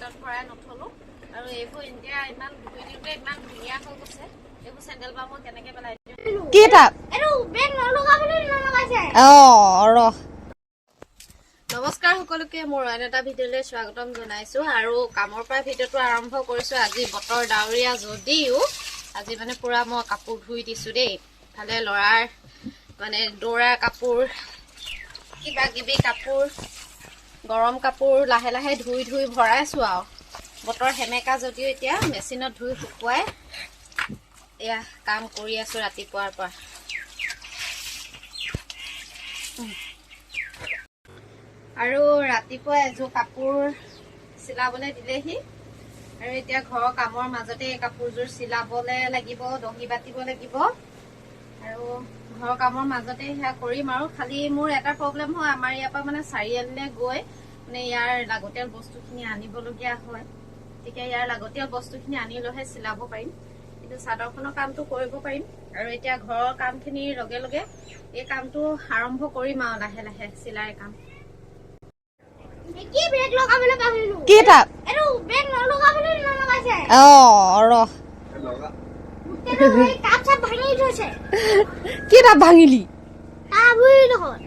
পেকেটত ভৰাই নথলো আৰু এইবোৰ এতিয়া ইমান ধুই দিওঁতে ইমান ধুনীয়া হৈ গৈছে এইবোৰ চেণ্ডেল বা মই কেনেকৈ পেলাই দিওঁ কি তাপ নমস্কাৰ সকলোকে মোৰ আন এটা ভিডিঅ'লৈ স্বাগতম জনাইছো আৰু কামৰ পৰা ভিডিঅ'টো আৰম্ভ কৰিছো আজি বতৰ ডাৱৰীয়া যদিও আজি মানে পুৰা মই কাপোৰ ধুই দিছো দেই ভালে লৰাৰ মানে দৌৰা কাপোৰ কিবা কিবি কাপোৰ গৰম কাপোৰ লাহে লাহে ধুই ধুই ভৰাইছো আৰু বতৰ হেমেকা যদিও এতিয়া মেচিনত ধুই শুকুৱাই এয়া কাম কৰি আছো ৰাতিপুৱাৰ পৰা আৰু ৰাতিপুৱা এযোৰ কাপোৰ চিলাবলৈ দিলেহি আৰু এতিয়া ঘৰৰ কামৰ মাজতে এই কাপোৰযোৰ চিলাবলৈ লাগিব দহি বাতিব লাগিব আৰু ঘৰৰ কামৰ মাজতে সেয়া কৰিম আৰু খালি মোৰ এটা প্ৰব্লেম হয় আমাৰ ইয়াৰ পৰা মানে চাৰিআলিলৈ গৈ মানে ইয়াৰ লাগতিয়াল বস্তুখিনি আনিবলগীয়া হয় গতিকে ইয়াৰ লাগতিয়াল বস্তুখিনি আনিলৈহে চিলাব পাৰিম কিন্তু চাদৰখনৰ কামটো কৰিব পাৰিম আৰু এতিয়া ঘৰৰ কামখিনিৰ লগে লগে এই কামটো আৰম্ভ কৰিম আৰু লাহে লাহে চিলাই কাম কি ব্ৰেক লগাবলৈ পাহৰিলো কি তাপ এটো ব্ৰেক নলগাবলৈ নলগাইছে এই কাপ চাপ ভাঙি থৈছে কি তাপ ভাঙিলি আবুই নহয়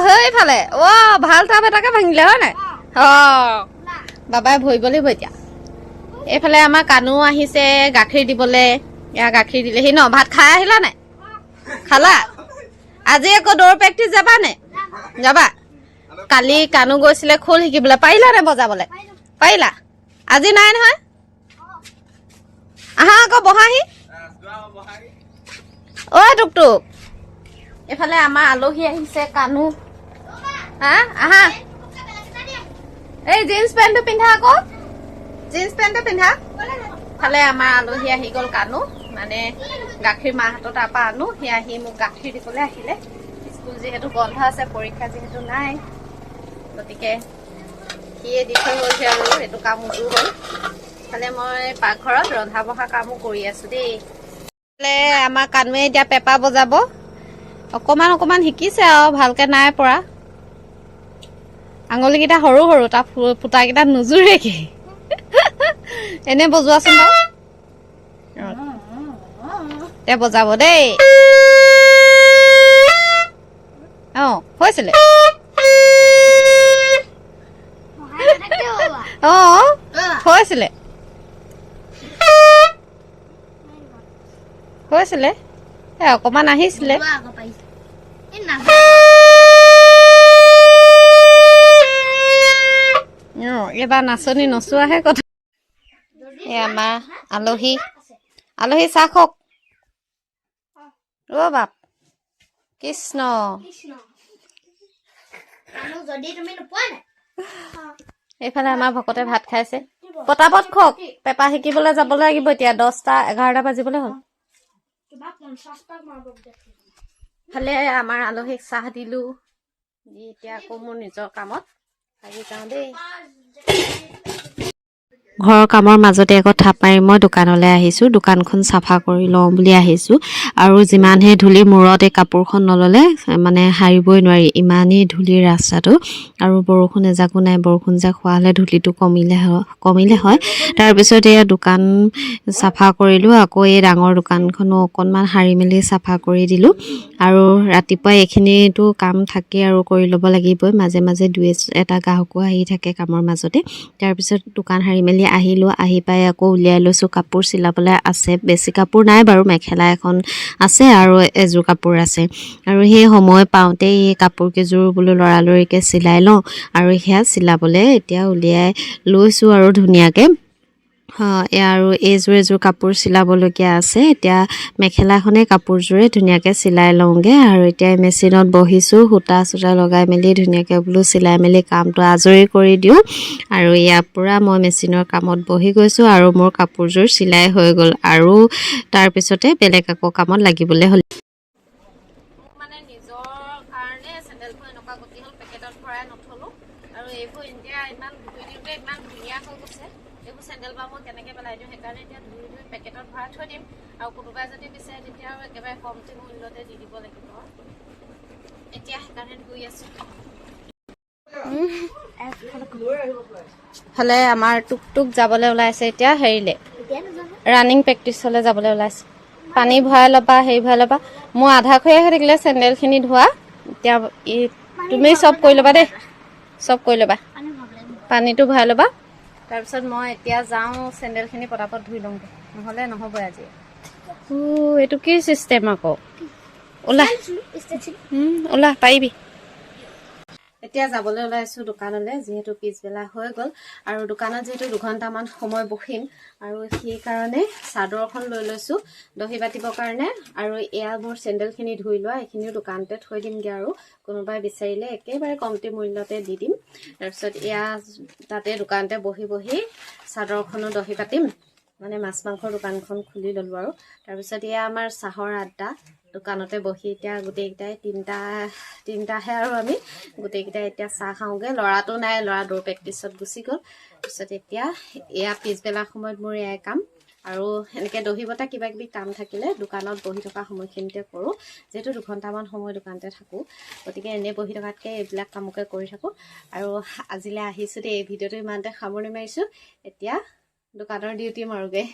সেইফালে ভাল তাপ এটাকে ভাঙিলে হয় নাই বাবাই ভৰিব লাগিব এতিয়া এইফালে আমাৰ কানু আহিছে গাখীৰ দিবলৈ এয়া গাখীৰ দিলেহি ন ভাত খাই আহিলা নাই খালা আজি আকৌ দৌৰ প্ৰেক্টিচ যাবা নে যাবা কালি কানু গৈছিলে খোল শিকিবলৈ পাৰিলা নে বজাবলৈ পাৰিলা আজি নাই নহয় আহা আকৌ বহাহি টুকটুক এইফালে আমাৰ আলহী আহিছে কানু হা আহা এই জিন্স পেণ্টটো পিন্ধা আকৌ জিন্স পেণ্টটো পিন্ধা ফালে আমাৰ আলহী আহি গ'ল কানু মানে গাখীৰ মাহঁতৰ তাৰ পৰা আনো সি আহি মোক গাখীৰ দিবলৈ আহিলে স্কুল যিহেতু বন্ধ আছে পৰীক্ষা যিহেতু নাই গতিকে সিয়ে দি থৈ গৈছে আৰু এইটো কাম উজু হ'ল ফালে মই পাকঘৰত ৰন্ধা বঢ়া কামো কৰি আছো দেই আমাৰ কানুৱে এতিয়া পেপা বজাব অকমান অকমান শিকিছে আৰু ভালকে নাই পৰা আঙুলিকেইটা সৰু সৰু তাৰ ফুটাকেইটা নোজোৰেগে এনে বজোৱাচোন বাৰু এতিয়া বজাব দেই হৈছিলে হৈছিলে হৈছিলে অকমান আহিছিলে এইবাৰ নাচনী নচোৱাহে কথা আমাৰ আলহী আলহী চাহ খওক বাপ কৃষ্ণ এইফালে আমাৰ ভকতে ভাত খাইছে পটাপট খওক পেপা শিকিবলৈ যাব লাগিব এতিয়া 10টা 11টা বাজিবলৈ হ'ল ফালে আমাৰ আলহীক চাহ দিলো দি এতিয়া আকৌ মোৰ নিজৰ কামত লাগি যাওঁ দেই ঘৰৰ কামৰ মাজতে আকৌ থাপ মাৰি মই দোকানলৈ আহিছোঁ দোকানখন চাফা কৰি লওঁ বুলি আহিছোঁ আৰু যিমানহে ধূলি মূৰত এই কাপোৰখন নল'লে মানে সাৰিবই নোৱাৰি ইমানেই ধূলিৰ ৰাস্তাটো আৰু বৰষুণ এজাকো নাই বৰষুণ জাক হোৱা হ'লে ধূলিটো কমিলে হয় তাৰপিছত এয়া দোকান চাফা কৰিলোঁ আকৌ এই ডাঙৰ দোকানখনো অকণমান সাৰি মেলি চাফা কৰি দিলোঁ আৰু ৰাতিপুৱা এইখিনিতো কাম থাকে আৰু কৰি ল'ব লাগিবই মাজে মাজে দুই এটা গ্ৰাহকো আহি থাকে কামৰ মাজতে তাৰপিছত দোকান সাৰি মেলি আহিলোঁ আহি পাই আকৌ উলিয়াই লৈছোঁ কাপোৰ চিলাবলৈ আছে বেছি কাপোৰ নাই বাৰু মেখেলা এখন আছে আৰু এযোৰ কাপোৰ আছে আৰু সেই সময় পাওঁতেই এই কাপোৰকেইযোৰ বোলো লৰালৰিকৈ চিলাই লওঁ আৰু সেয়া চিলাবলৈ এতিয়া উলিয়াই লৈছোঁ আৰু ধুনীয়াকৈ আৰু এযোৰ কাপোৰ চিলাবলগীয়া আছে এতিয়া মেখেলাখনে কাপোৰযোৰে ধুনীয়াকৈ চিলাই লওঁগৈ আৰু এতিয়া মেচিনত বহিছোঁ সূতা চূতা লগাই মেলি ধুনীয়াকৈ বোলো চিলাই মেলি কামটো আজৰি কৰি দিওঁ আৰু ইয়াৰ পৰা মই মেচিনৰ কামত বহি গৈছোঁ আৰু মোৰ কাপোৰযোৰ চিলাই হৈ গ'ল আৰু তাৰপিছতে বেলেগ আকৌ কামত লাগিবলৈ হ'ল মানে নিজৰ কাৰণে চেণ্ডেলবোৰ এনেকুৱা গতি হ'ল পেকেটত ভৰাই নথলোঁ আৰু এইবোৰ এতিয়া ইমান ধুই দিওঁতে ইমান ধুনীয়া হৈ গৈছে এইবোৰ চেণ্ডেল বা মই কেনেকৈ পেলাই দিওঁ সেইকাৰণে এতিয়া ধুই ধুই পেকেটত ভৰাই থৈ দিম আৰু কোনোবাই যদি বিচাৰে তেতিয়া আৰু একেবাৰে কমটি মূল্যতে দি দিব লাগিব এতিয়া সেইকাৰণে ধুই আছোঁ ফালে আমাৰ টুক যাবলৈ ওলাইছে এতিয়া হেৰিলে ৰানিং প্ৰেক্টিচলৈ যাবলৈ ওলাইছে পানী ভৰাই ল'বা হেৰি ভৰাই ল'বা মোৰ আধা খৈয়া হৈ থাকিলে চেণ্ডেলখিনি ধোৱা এতিয়া তুমি চব কৰি ল'বা দেই চব কৰি ল'বা পানীটো ভৰাই ল'বা তাৰপিছত মই এতিয়া যাওঁ চেণ্ডেলখিনি পটাপট ধুই লওঁগৈ নহ'লে নহ'বই আজি এইটো কি চিষ্টেম আকৌ ওলা ওলা পাৰিবি এতিয়া যাবলৈ ওলাইছোঁ দোকানলৈ যিহেতু পিছবেলা হৈ গ'ল আৰু দোকানত যিহেতু 2 ঘণ্টামান সময় বহিম আৰু সেইকাৰণে চাদৰখন লৈ লৈছোঁ দহি বাতিবৰ কাৰণে আৰু এয়া মোৰ চেণ্ডেলখিনি ধুই লোৱা এইখিনিও দোকানতে থৈ দিমগৈ আৰু কোনোবাই বিচাৰিলে একেবাৰে কমটি মূল্যতে দি দিম তাৰপিছত এয়া তাতে দোকানতে বহি চাদৰখনো দহি পাতিম মানে মাছ মাংসৰ দোকানখন খুলি ল'লোঁ আৰু তাৰপিছত এয়া আমাৰ চাহৰ আড্ডা দোকানতে বহি এতিয়া গোটেইকেইটাই তিনিটাহে আৰু আমি গোটেইকেইটাই এতিয়া চাহ খাওঁগৈ ল'ৰাটো নাই ল'ৰা দৌৰ প্ৰেক্টিছত গুচি গ'ল তাৰপিছত এতিয়া এয়া পিছবেলা সময়ত মোৰ এয়াই কাম আৰু এনেকৈ দহি বটা কিবা কিবি কাম থাকিলে দোকানত বহি থকা সময়খিনিতে কৰোঁ যিহেতু 2 ঘণ্টামান সময় দোকানতে থাকোঁ গতিকে এনেই বহি থকাতকৈ এইবিলাক কামকে কৰি থাকোঁ আৰু আজিলৈ আহিছোঁ দেই এই ভিডিঅ'টো ইমানতে সামৰণি মাৰিছোঁ এতিয়া দোকানৰ ডিউটি মাৰোগৈ